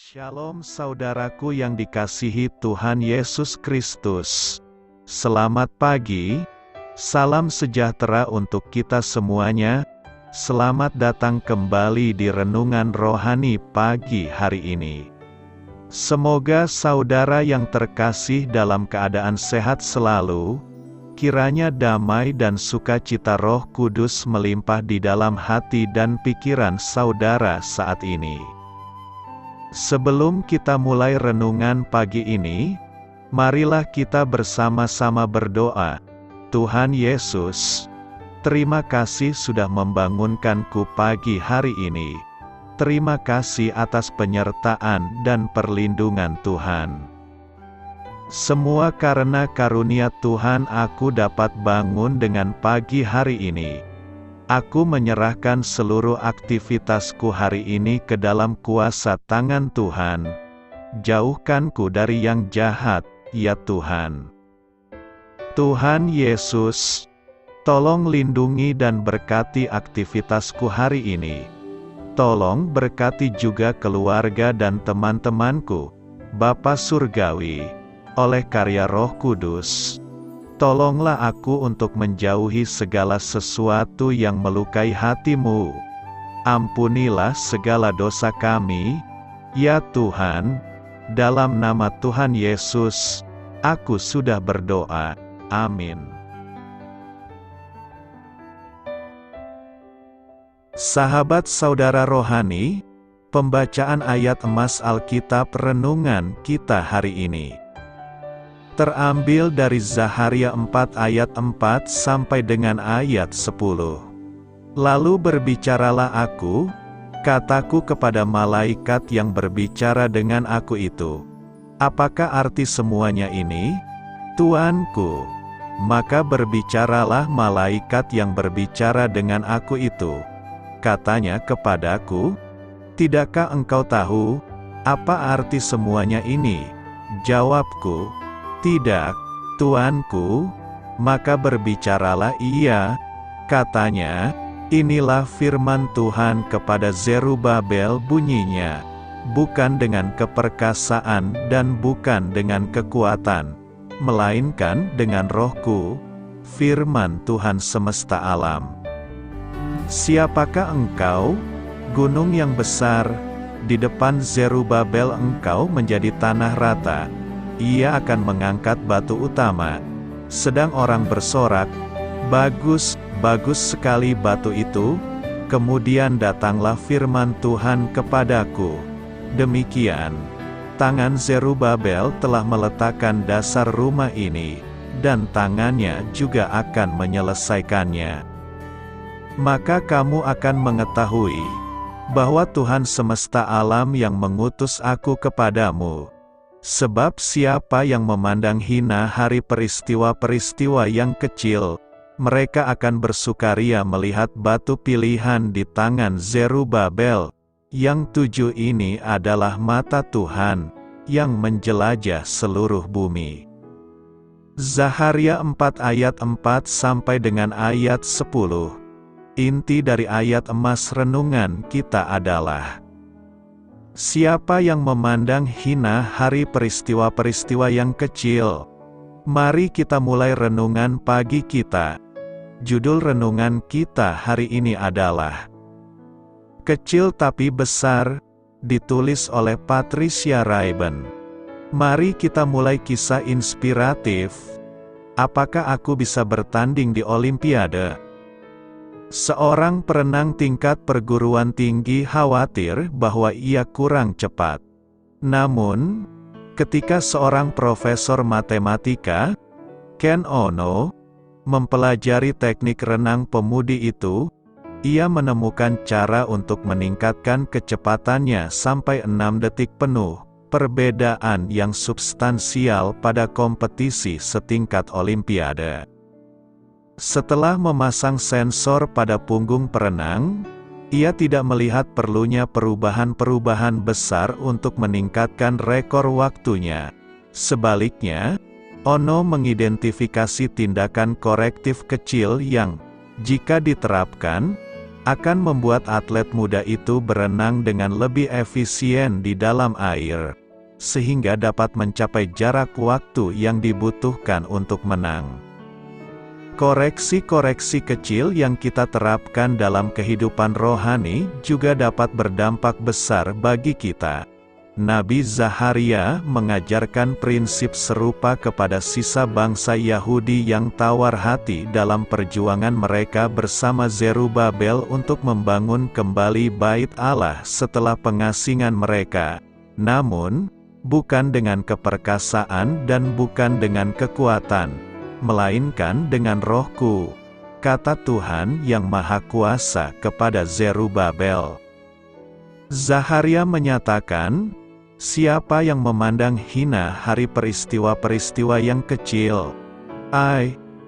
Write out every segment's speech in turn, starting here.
Shalom saudaraku yang dikasihi Tuhan Yesus Kristus. Selamat pagi, salam sejahtera untuk kita semuanya. Selamat datang kembali di Renungan Rohani pagi hari ini. Semoga saudara yang terkasih dalam keadaan sehat selalu, kiranya damai dan sukacita Roh Kudus melimpah di dalam hati dan pikiran saudara saat ini. Sebelum kita mulai renungan pagi ini, marilah kita bersama-sama berdoa. Tuhan Yesus, terima kasih sudah membangunkanku pagi hari ini. Terima kasih atas penyertaan dan perlindungan Tuhan. Semua karena karunia Tuhan aku dapat bangun dengan pagi hari ini. Aku menyerahkan seluruh aktivitasku hari ini ke dalam kuasa tangan Tuhan. Jauhkanku dari yang jahat, ya Tuhan. Tuhan Yesus, tolong lindungi dan berkati aktivitasku hari ini. Tolong berkati juga keluarga dan teman-temanku, Bapa Surgawi, oleh karya Roh Kudus. Tolonglah aku untuk menjauhi segala sesuatu yang melukai hati-Mu. Ampunilah segala dosa kami, ya Tuhan. Dalam nama Tuhan Yesus, aku sudah berdoa. Amin. Sahabat saudara rohani, pembacaan ayat emas Alkitab renungan kita hari ini terambil dari Zaharia 4 ayat 4 sampai dengan ayat 10. Lalu berbicaralah aku, kataku kepada malaikat yang berbicara dengan aku itu. Apakah arti semuanya ini? Tuanku. Maka berbicaralah malaikat yang berbicara dengan aku itu. Katanya kepadaku, tidakkah engkau tahu, apa arti semuanya ini? Jawabku, tidak, Tuanku. Maka berbicaralah ia, katanya, inilah firman Tuhan kepada Zerubabel bunyinya, bukan dengan keperkasaan dan bukan dengan kekuatan, melainkan dengan Rohku, firman Tuhan semesta alam. Siapakah engkau, gunung yang besar? Di depan Zerubabel engkau menjadi tanah rata. Ia akan mengangkat batu utama. Sedang orang bersorak, bagus, bagus sekali batu itu. Kemudian datanglah firman Tuhan kepadaku. Demikian, tangan Zerubabel telah meletakkan dasar rumah ini, dan tangannya juga akan menyelesaikannya. Maka kamu akan mengetahui bahwa Tuhan semesta alam yang mengutus aku kepadamu. Sebab siapa yang memandang hina hari peristiwa-peristiwa yang kecil, mereka akan bersukaria melihat batu pilihan di tangan Zerubabel. Yang 7 ini adalah mata Tuhan, yang menjelajah seluruh bumi. Zaharia 4 ayat 4 sampai dengan ayat 10. Inti dari ayat emas renungan kita adalah, siapa yang memandang hina hari peristiwa-peristiwa yang kecil? Mari kita mulai renungan pagi kita. Judul renungan kita hari ini adalah Kecil Tapi Besar, ditulis oleh Patricia Raiben. Mari kita mulai kisah inspiratif. Apakah aku bisa bertanding di Olimpiade? Seorang perenang tingkat perguruan tinggi khawatir bahwa ia kurang cepat. Namun, ketika seorang profesor matematika, Ken Ono, mempelajari teknik renang pemudi itu, ia menemukan cara untuk meningkatkan kecepatannya sampai 6 detik penuh, perbedaan yang substansial pada kompetisi setingkat Olimpiade. Setelah memasang sensor pada punggung perenang, ia tidak melihat perlunya perubahan-perubahan besar untuk meningkatkan rekor waktunya. Sebaliknya, Ono mengidentifikasi tindakan korektif kecil yang, jika diterapkan, akan membuat atlet muda itu berenang dengan lebih efisien di dalam air, sehingga dapat mencapai jarak waktu yang dibutuhkan untuk menang. Koreksi-koreksi kecil yang kita terapkan dalam kehidupan rohani juga dapat berdampak besar bagi kita. Nabi Zaharia mengajarkan prinsip serupa kepada sisa bangsa Yahudi yang tawar hati dalam perjuangan mereka bersama Zerubabel untuk membangun kembali Bait Allah setelah pengasingan mereka. Namun, bukan dengan keperkasaan dan bukan dengan kekuatan, melainkan dengan Rohku, kata Tuhan yang Maha Kuasa kepada Zerubabel. Zaharia menyatakan, siapa yang memandang hina hari peristiwa-peristiwa yang kecil?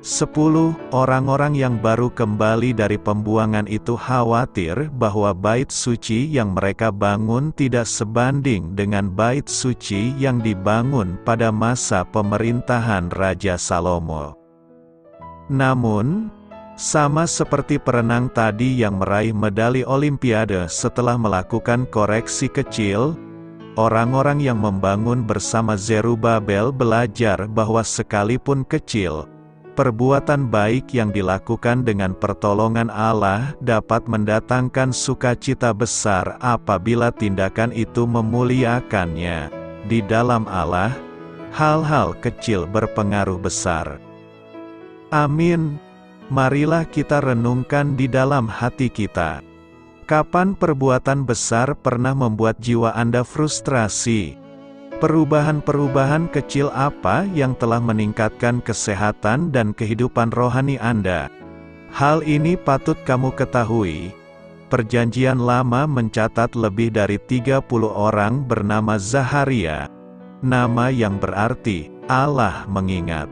10 orang-orang yang baru kembali dari pembuangan itu khawatir bahwa bait suci yang mereka bangun tidak sebanding dengan bait suci yang dibangun pada masa pemerintahan Raja Salomo. Namun, sama seperti perenang tadi yang meraih medali Olimpiade setelah melakukan koreksi kecil, orang-orang yang membangun bersama Zerubabel belajar bahwa sekalipun kecil, perbuatan baik yang dilakukan dengan pertolongan Allah dapat mendatangkan sukacita besar apabila tindakan itu memuliakannya. Di dalam Allah, hal-hal kecil berpengaruh besar. Amin. Marilah kita renungkan di dalam hati kita. Kapan perbuatan besar pernah membuat jiwa Anda frustrasi? Perubahan-perubahan kecil apa yang telah meningkatkan kesehatan dan kehidupan rohani Anda? Hal ini patut kamu ketahui. Perjanjian Lama mencatat lebih dari 30 orang bernama Zaharia, nama yang berarti Allah mengingat.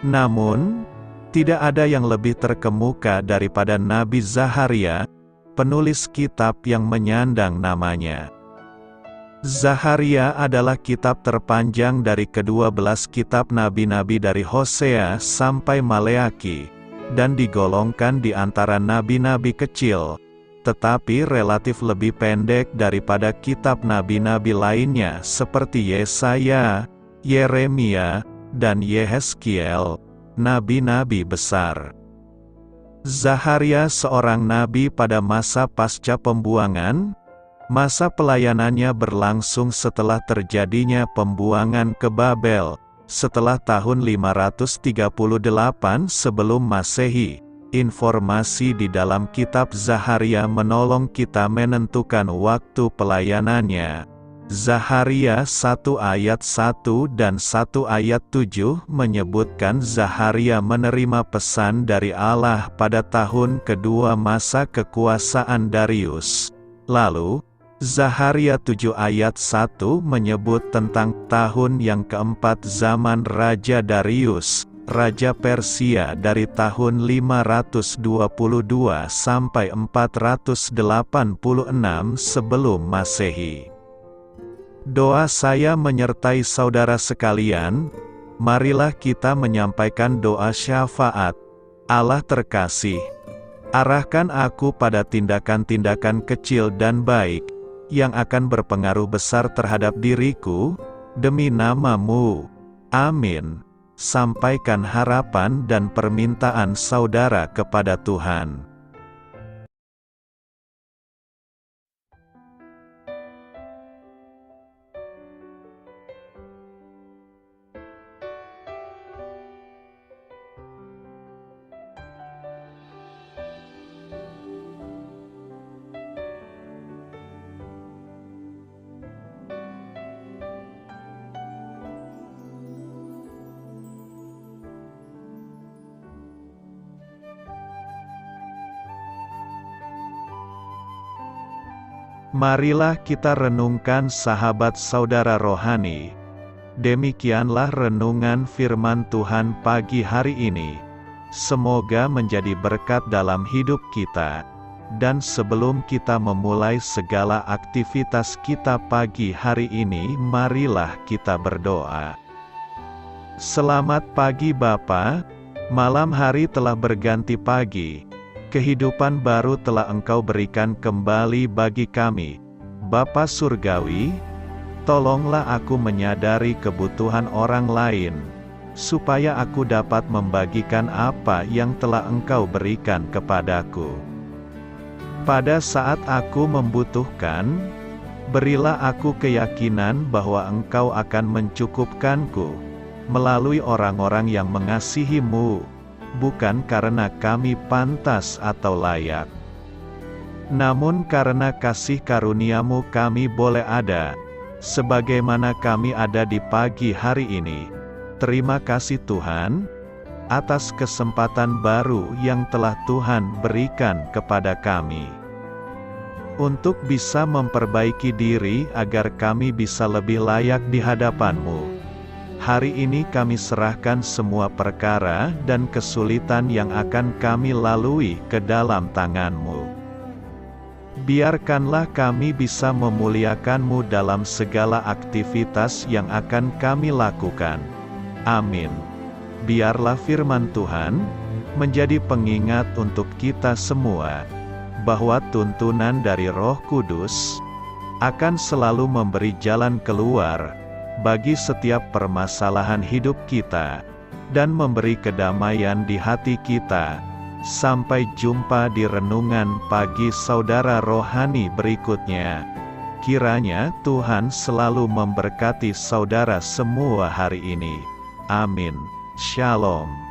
Namun, tidak ada yang lebih terkemuka daripada Nabi Zaharia, penulis kitab yang menyandang namanya. Zaharia adalah kitab terpanjang dari ke-12 kitab nabi-nabi dari Hosea sampai Maleaki, dan digolongkan di antara nabi-nabi kecil, tetapi relatif lebih pendek daripada kitab nabi-nabi lainnya seperti Yesaya, Yeremia, dan Yehezkiel, nabi-nabi besar. Zaharia seorang nabi pada masa pasca pembuangan. Masa pelayanannya berlangsung setelah terjadinya pembuangan ke Babel, setelah tahun 538 sebelum Masehi. Informasi di dalam kitab Zaharia menolong kita menentukan waktu pelayanannya. Zaharia 1 ayat 1 dan 1 ayat 7 menyebutkan Zaharia menerima pesan dari Allah pada tahun kedua masa kekuasaan Darius. Lalu, Zaharia 7 ayat 1 menyebut tentang tahun yang keempat zaman Raja Darius, Raja Persia dari tahun 522 sampai 486 sebelum Masehi. Doa saya menyertai saudara sekalian, marilah kita menyampaikan doa syafaat. Allah terkasih, arahkan aku pada tindakan-tindakan kecil dan baik, yang akan berpengaruh besar terhadap diriku, demi nama-Mu. Amin. Sampaikan harapan dan permintaan saudara kepada Tuhan. Marilah kita renungkan sahabat saudara rohani. Demikianlah renungan firman Tuhan pagi hari ini. Semoga menjadi berkat dalam hidup kita. Dan sebelum kita memulai segala aktivitas kita pagi hari ini, marilah kita berdoa. Selamat pagi Bapa, malam hari telah berganti pagi. Kehidupan baru telah Engkau berikan kembali bagi kami. Bapa Surgawi, tolonglah aku menyadari kebutuhan orang lain, supaya aku dapat membagikan apa yang telah Engkau berikan kepadaku. Pada saat aku membutuhkan, berilah aku keyakinan bahwa Engkau akan mencukupkanku, melalui orang-orang yang mengasihi-Mu, bukan karena kami pantas atau layak, namun karena kasih karunia-Mu kami boleh ada, sebagaimana kami ada di pagi hari ini. Terima kasih Tuhan, atas kesempatan baru yang telah Tuhan berikan kepada kami, untuk bisa memperbaiki diri agar kami bisa lebih layak di hadapan-Mu. Hari ini kami serahkan semua perkara dan kesulitan yang akan kami lalui ke dalam tangan-Mu. Biarkanlah kami bisa memuliakan-Mu dalam segala aktivitas yang akan kami lakukan. Amin. Biarlah firman Tuhan menjadi pengingat untuk kita semua, bahwa tuntunan dari Roh Kudus akan selalu memberi jalan keluar bagi setiap permasalahan hidup kita, dan memberi kedamaian di hati kita. Sampai jumpa di renungan pagi saudara rohani berikutnya. Kiranya Tuhan selalu memberkati saudara semua hari ini. Amin. Shalom.